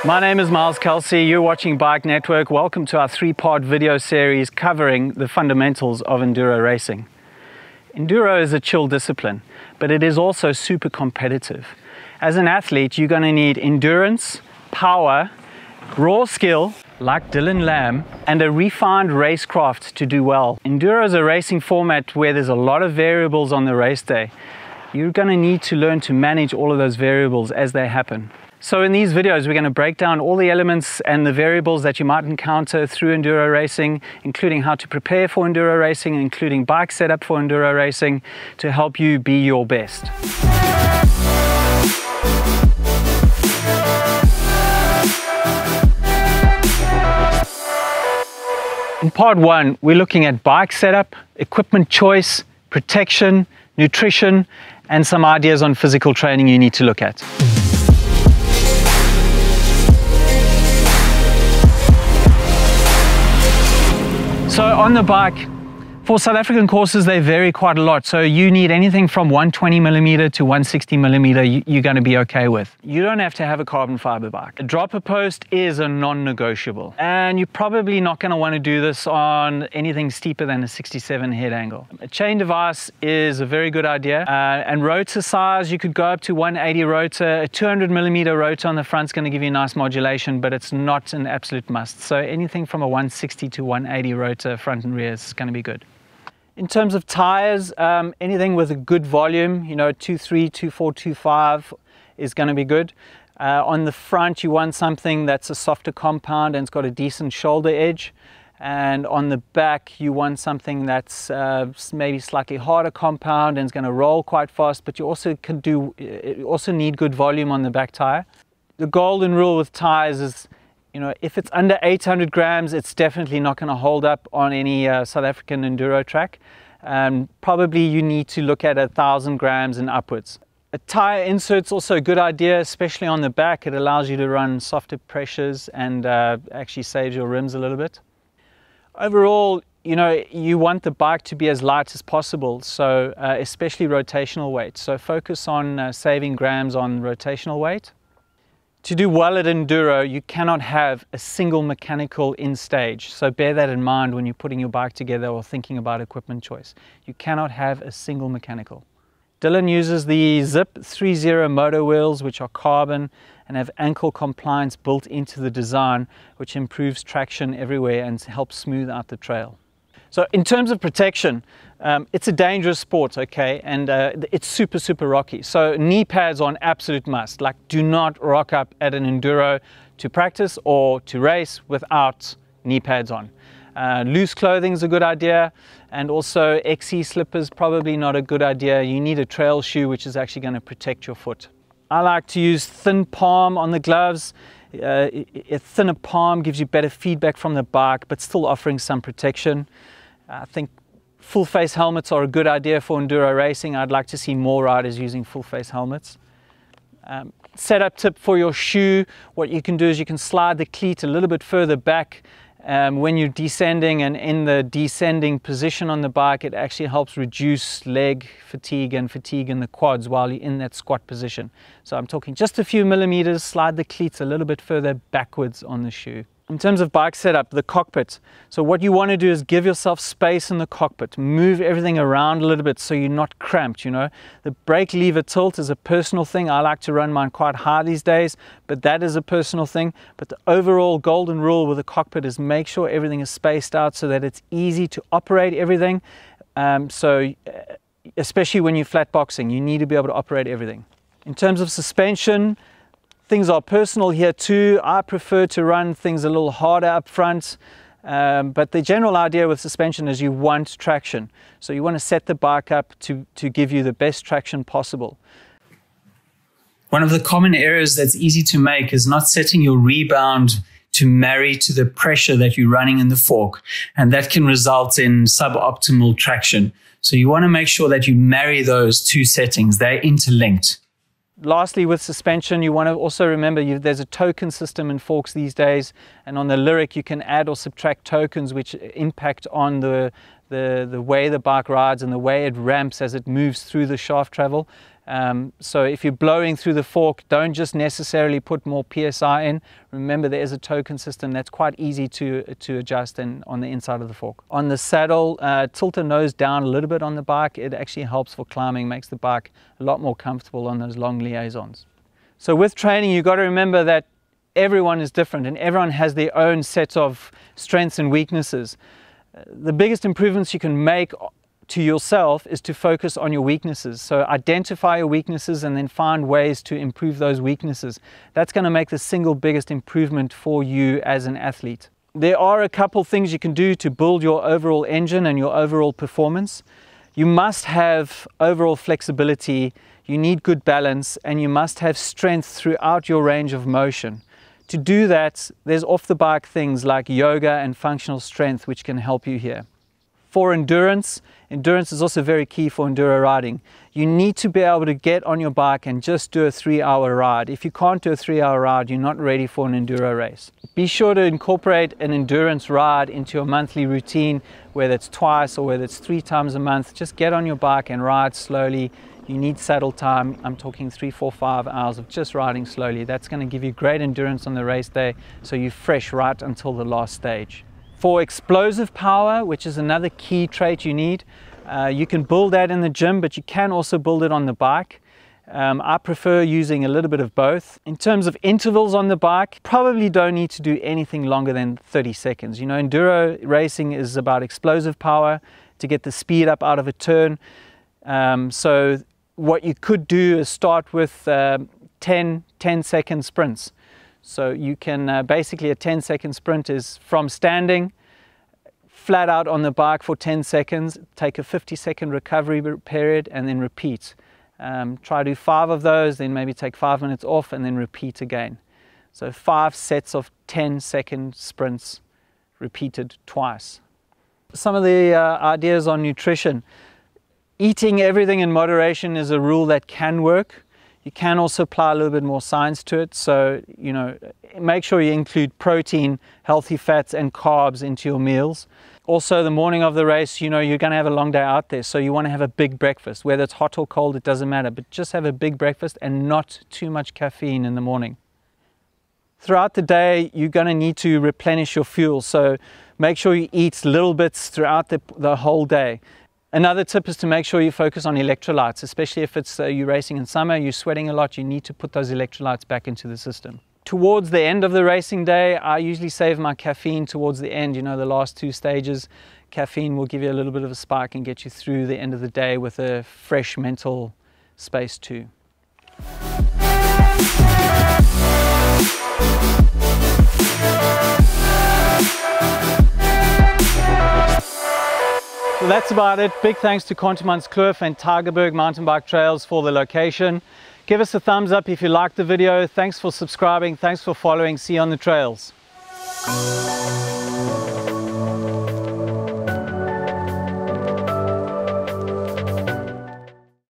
My name is Miles Kelsey, you're watching Bike Network. Welcome to our three-part video series covering the fundamentals of enduro racing. Enduro is a chill discipline, but it is also super competitive. As an athlete, you're going to need endurance, power, raw skill, like Dylan Lamb, and a refined racecraft to do well. Enduro is a racing format where there's a lot of variables on the race day. You're going to need to learn to manage all of those variables as they happen. So in these videos, we're going to break down all the elements and the variables that you might encounter through enduro racing, including how to prepare for enduro racing, including bike setup for enduro racing, to help you be your best. In part one, we're looking at bike setup, equipment choice, protection, nutrition, and some ideas on physical training you need to look at. So on the bike, for South African courses, they vary quite a lot. So you need anything from 120mm to 160mm you're going to be okay with. You don't have to have a carbon fiber bike. A dropper post is a non-negotiable. And you're probably not going to want to do this on anything steeper than a 67 head angle. A chain device is a very good idea. And rotor size, you could go up to 180 rotor. A 200mm rotor on the front is going to give you nice modulation, but it's not an absolute must. So anything from a 160 to 180 rotor front and rear is going to be good. In terms of tires, anything with a good volume, 2.3, 2.4, 2.5 is going to be good. On the front, you want something that's a softer compound and it's got a decent shoulder edge. And on the back, you want something that's maybe slightly harder compound and it's going to roll quite fast, but you also need good volume on the back tire. The golden rule with tires is, if it's under 800 grams, it's definitely not going to hold up on any South African enduro track. Probably you need to look at 1,000 grams and upwards. A tire insert's also a good idea, especially on the back. It allows you to run softer pressures and actually saves your rims a little bit. Overall, you want the bike to be as light as possible, so especially rotational weight. So focus on saving grams on rotational weight. To do well at enduro, you cannot have a single mechanical in stage. So bear that in mind when you're putting your bike together or thinking about equipment choice. You cannot have a single mechanical. Dylan uses the Zip 3.0 motor wheels, which are carbon and have ankle compliance built into the design, which improves traction everywhere and helps smooth out the trail. So in terms of protection, it's a dangerous sport, okay, and it's super, super rocky. So knee pads are an absolute must. Like, do not rock up at an enduro to practice or to race without knee pads on. Loose clothing is a good idea, and also XC slippers, probably not a good idea. You need a trail shoe, which is actually going to protect your foot. I like to use thin palm on the gloves. A thinner palm gives you better feedback from the bike, but still offering some protection. I think full face helmets are a good idea for enduro racing. I'd like to see more riders using full face helmets. Setup tip for your shoe, what you can do is you can slide the cleat a little bit further back when you're descending, and in the descending position on the bike, it actually helps reduce leg fatigue and fatigue in the quads while you're in that squat position. So I'm talking just a few millimeters, slide the cleats a little bit further backwards on the shoe. In terms of bike setup, the cockpit. So what you want to do is give yourself space in the cockpit, move everything around a little bit so you're not cramped, The brake lever tilt is a personal thing. I like to run mine quite high these days, but that is a personal thing. But the overall golden rule with the cockpit is make sure everything is spaced out so that it's easy to operate everything. Especially when you're flat boxing, you need to be able to operate everything. In terms of suspension, things are personal here too. I prefer to run things a little harder up front, but the general idea with suspension is you want traction. So you want to set the bike up to give you the best traction possible. One of the common errors that's easy to make is not setting your rebound to marry to the pressure that you're running in the fork, and that can result in suboptimal traction. So you want to make sure that you marry those two settings. They're interlinked. Lastly, with suspension, you want to also remember there's a token system in forks these days, and on the Lyric you can add or subtract tokens which impact on the way the bike rides and the way it ramps as it moves through the shaft travel. So if you're blowing through the fork, don't just necessarily put more PSI in. Remember, there is a token system that's quite easy to adjust on the inside of the fork. On the saddle, tilt the nose down a little bit on the bike. It actually helps for climbing, makes the bike a lot more comfortable on those long liaisons. So with training, you've got to remember that everyone is different and everyone has their own set of strengths and weaknesses. The biggest improvements you can make to yourself is to focus on your weaknesses. So identify your weaknesses and then find ways to improve those weaknesses. That's going to make the single biggest improvement for you as an athlete. There are a couple things you can do to build your overall engine and your overall performance. You must have overall flexibility, you need good balance, and you must have strength throughout your range of motion. To do that, there's off the bike things like yoga and functional strength which can help you here. For endurance is also very key for enduro riding. You need to be able to get on your bike and just do a 3-hour ride. If you can't do a 3-hour ride, you're not ready for an enduro race. Be sure to incorporate an endurance ride into your monthly routine, whether it's twice or whether it's 3 times a month. Just get on your bike and ride slowly. You need saddle time. I'm talking 3, 4, 5 hours of just riding slowly. That's going to give you great endurance on the race day, so you're fresh right until the last stage. For explosive power, which is another key trait you need, you can build that in the gym, but you can also build it on the bike. I prefer using a little bit of both. In terms of intervals on the bike, probably don't need to do anything longer than 30 seconds. You know, enduro racing is about explosive power to get the speed up out of a turn. So what you could do is start with 10-second sprints. So you can basically, a 10-second sprint is from standing flat out on the bike for 10 seconds, take a 50-second recovery period, and then repeat. Try to do 5 of those, then maybe take 5 minutes off and then repeat again. So 5 sets of 10-second sprints repeated twice. Some of the ideas on nutrition. Eating everything in moderation is a rule that can work. You can also apply a little bit more science to it. So, you know, make sure you include protein, healthy fats and carbs into your meals. Also, the morning of the race, you know, you're going to have a long day out there. So you want to have a big breakfast, whether it's hot or cold, it doesn't matter, but just have a big breakfast and not too much caffeine in the morning. Throughout the day, you're going to need to replenish your fuel. So make sure you eat little bits throughout the whole day. Another tip is to make sure you focus on electrolytes, especially if it's you're racing in summer, you're sweating a lot, you need to put those electrolytes back into the system. Towards the end of the racing day, I usually save my caffeine towards the end, you know, the last 2 stages. Caffeine will give you a little bit of a spike and get you through the end of the day with a fresh mental space too. So that's about it. Big thanks to Contermanskloof and Tigerberg Mountain Bike Trails for the location. Give us a thumbs up if you liked the video. Thanks for subscribing. Thanks for following. See you on the trails.